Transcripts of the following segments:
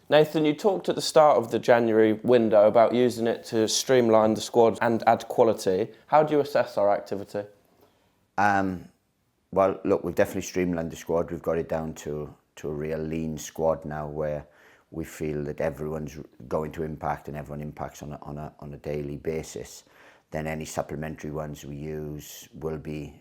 Nathan, you talked at the start of the January window about using it to streamline the squad and add quality. How do you assess our activity? Well, look, we've definitely streamlined the squad. We've got it down to a real lean squad now, where we feel that everyone's going to impact and everyone impacts on a daily basis. Then any supplementary ones we use will be,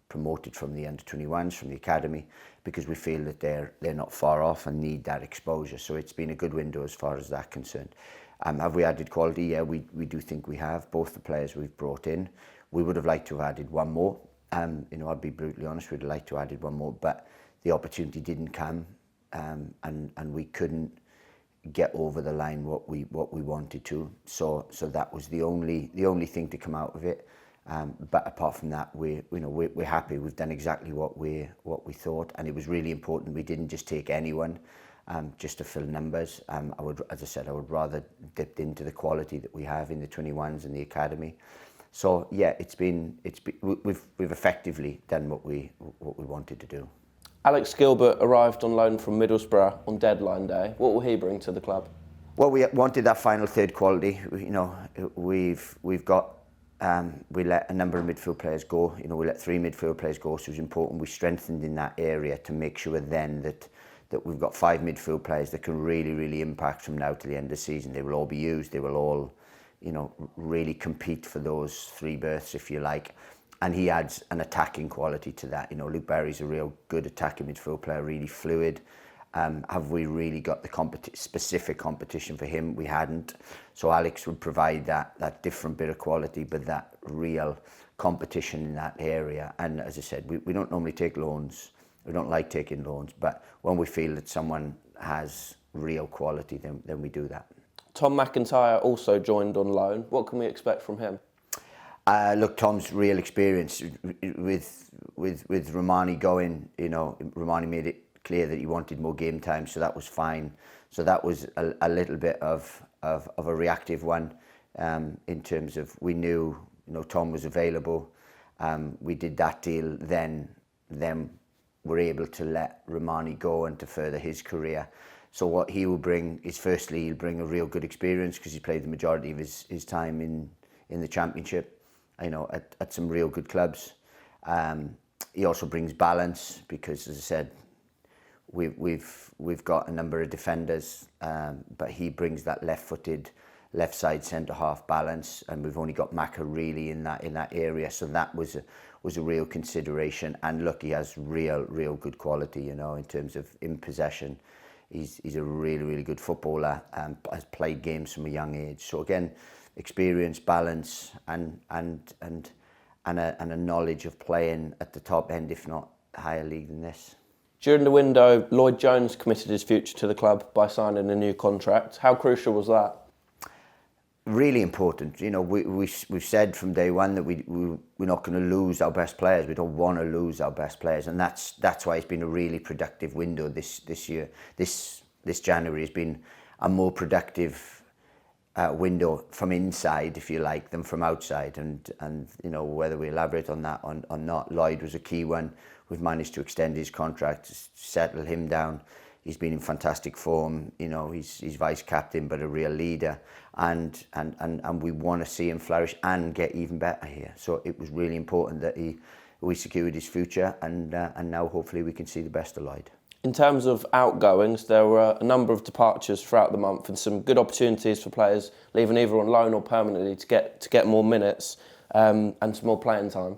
promoted from the under-21s, from the academy, because we feel that they're not far off and need that exposure. So it's been a good window as far as that concerned. Have we added quality? Yeah, we do think we have. Both the players we've brought in, we would have liked to have added one more. I'll be brutally honest, we'd have liked to have added one more, but the opportunity didn't come, and we couldn't get over the line what we wanted to. So that was the only thing to come out of it. But apart from that, we're happy. We've done exactly what we thought, and it was really important. We didn't just take anyone just to fill numbers. As I said, I would rather dip into the quality that we have in the 21s and the academy. So yeah, we've effectively done what we wanted to do. Alex Gilbert arrived on loan from Middlesbrough on deadline day. What will he bring to the club? Well, we wanted that final third quality. We've got. We let a number of midfield players go. We let 3 midfield players go, so it was important we strengthened in that area to make sure then that we've got 5 midfield players that can really, really impact from now to the end of the season. They will all be used. They will all, really compete for those 3 berths, if you like. And he adds an attacking quality to that. Luke Berry's a real good attacking midfield player, really fluid. Have we really got the specific competition for him? We hadn't. So Alex would provide that different bit of quality, but that real competition in that area. And as I said, we don't normally take loans. We don't like taking loans, but when we feel that someone has real quality, then we do that. Tom McIntyre also joined on loan. What can we expect from him? Look, Tom's real experience with Romani going. Romani made it clear that he wanted more game time, so that was fine. So that was a little bit of a reactive one, in terms of we knew Tom was available. We did that deal, then we're able to let Romani go and to further his career. So what he will bring is, firstly, he'll bring a real good experience because he played the majority of his time in the Championship, at some real good clubs. He also brings balance because, as I said, we've got a number of defenders, but he brings that left-footed, left side centre half balance, and we've only got Maka really in that area. So that was a real consideration. And look, he has real good quality. In terms of in possession, he's a really good footballer and has played games from a young age. So again, experience, balance, and a knowledge of playing at the top end, if not higher league than this. During the window, Lloyd Jones committed his future to the club by signing a new contract. How crucial was that? Really important. We've said from day one that we're not going to lose our best players. We don't want to lose our best players, and that's why it's been a really productive window this year. This January has been a more productive window from inside, if you like, than from outside. And whether we elaborate on that or not, Lloyd was a key one. We've managed to extend his contract, settle him down. He's been in fantastic form. He's vice captain, but a real leader. And we want to see him flourish and get even better here. So it was really important that we secured his future, and now hopefully we can see the best of Lloyd. In terms of outgoings, there were a number of departures throughout the month and some good opportunities for players leaving either on loan or permanently to get more minutes and some more playing time.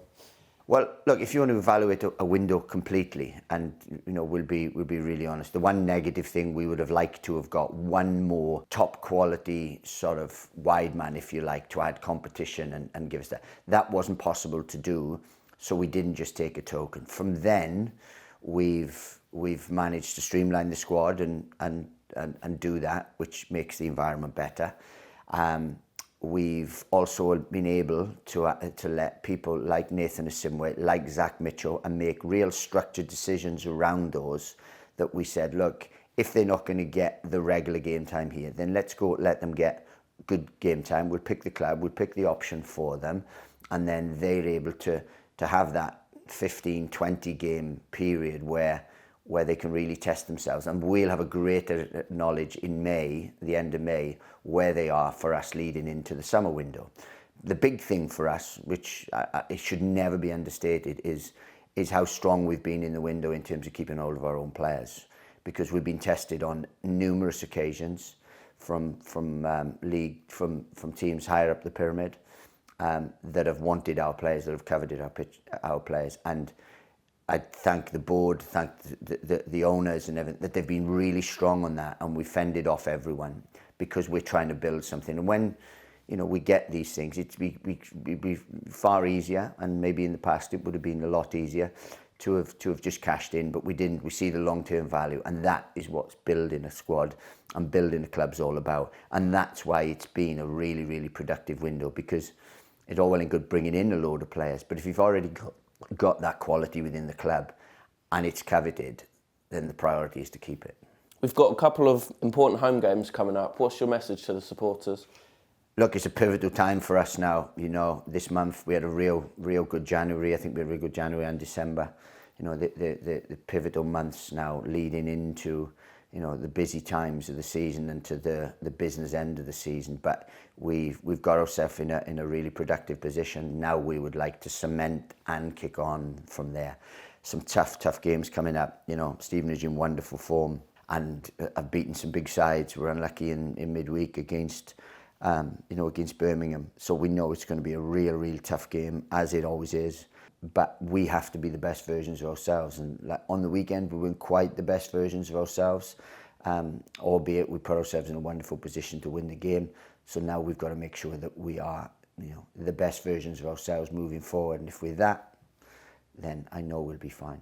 Well, look, if you want to evaluate a window completely, and we'll be really honest, the one negative thing we would have liked to have got one more top quality sort of wide man, if you like, to add competition and give us that. That wasn't possible to do, so we didn't just take a token. From then, we've managed to streamline the squad and do that, which makes the environment better. We've also been able to let people like Nathan Asimwe, like Zach Mitchell, and make real structured decisions around those, that we said, look, if they're not going to get the regular game time here, then let's go let them get good game time. We'll pick the club, we'll pick the option for them, and then they're able to have that 15, 20 game period where where they can really test themselves, and we'll have a greater knowledge in May, the end of May, where they are for us leading into the summer window. The big thing for us, which it should never be understated, is how strong we've been in the window in terms of keeping hold of our own players, because we've been tested on numerous occasions from teams higher up the pyramid that have wanted our players, that have coveted our players, and I thank the board, thank the owners and everything, that they've been really strong on that, and we fended off everyone because we're trying to build something. And when we get these things, it'd be far easier, and maybe in the past it would have been a lot easier to have just cashed in, but we didn't. We see the long-term value, and that is what's building a squad and building a club's all about. And that's why it's been a really, really productive window, because it's all well and good bringing in a load of players, but if you've already got that quality within the club and it's coveted, then the priority is to keep it. We've got a couple of important home games coming up. What's your message to the supporters? Look, it's a pivotal time for us now. This month we had a real good January. I think we had a real good January and December. The pivotal months now leading into the busy times of the season and to the business end of the season. But we've got ourselves in a really productive position. Now we would like to cement and kick on from there. Some tough games coming up. Stevenage in wonderful form and have beaten some big sides. We're unlucky in midweek against Birmingham. So we know it's going to be a real tough game, as it always is. But we have to be the best versions of ourselves. And on the weekend, we weren't quite the best versions of ourselves, albeit we put ourselves in a wonderful position to win the game. So now we've got to make sure that we are, the best versions of ourselves moving forward. And if we're that, then I know we'll be fine.